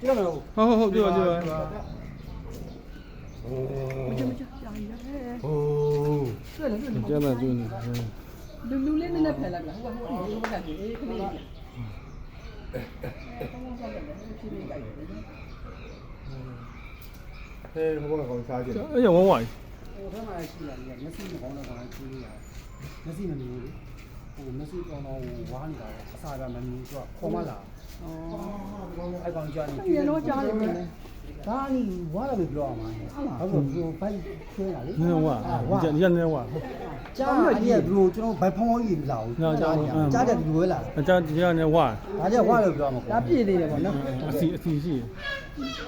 ပြောမလို့ဟုတ်ပြောဟိုကျန်တာကျွန်းနေလူလေးနဲ့ဖယ်လိုက်လားဟိုကကြီးအေးခလေးကြီးဟဲ့ဟိုကောင်စားကြည့်အဲ့ရဝမ်းဝိုင်းဟိုဘက်မှာရှိလာတယ်မျက်စိမကောင်းတော့ကောင်ချီးရမျက်စိမမြင်ဘူးလေဟိုမျက်စိကောင်းတော့ဝါးနေတာအစာကမမြင်သူကခေါ်မလာအဲ့ကောင်ကြားနေပြေတော့ကြားတယ်မယ်ဒါအနီဝါလာပဲပြောရမှာဟုတ်ကဲ့ဘယ်ဘိုက်ခွဲတာလေနင်းဝါဒီကနေဝါကြားအဲ့ဒီကဘလို့ကျွန်တော်ဘိုက်ဖောင်းဖောင်းကြီးလာဘူးကြားတယ်ဒီဝဲလာကြားဒီကနေဝါဒါကြဝါလို့ပြောမှာဒါပြည့်သေးတယ်ပေါ့နော်အစီရှိ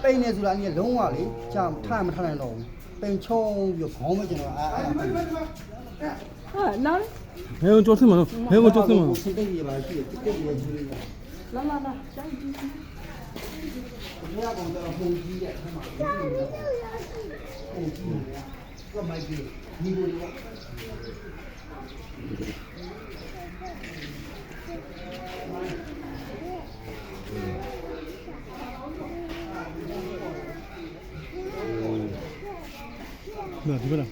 ပိန်နေဆိုတာအနီလုံးဝလေကြာထားမထားနိုင်တော့ဘူးပိန်ချုံပြီးခေါင်းမကျင်တော့ဟာလာဘယ်ကိုကြောက်စမဘယ်ကိုကြောက်စမစိတ်တိတ်ရပါရှိတယ်တိတ်ရရှိတယ်လာကျိုင်းကြီးဘယ်ကောင်တော့ပုံကြီးရဲ့အဲ့မှာပုံကြီးကမိုက်ကြီးဒီလိုရော那这个呢？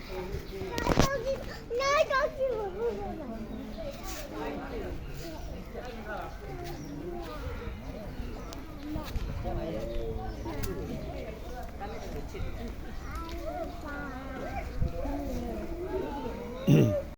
嗯。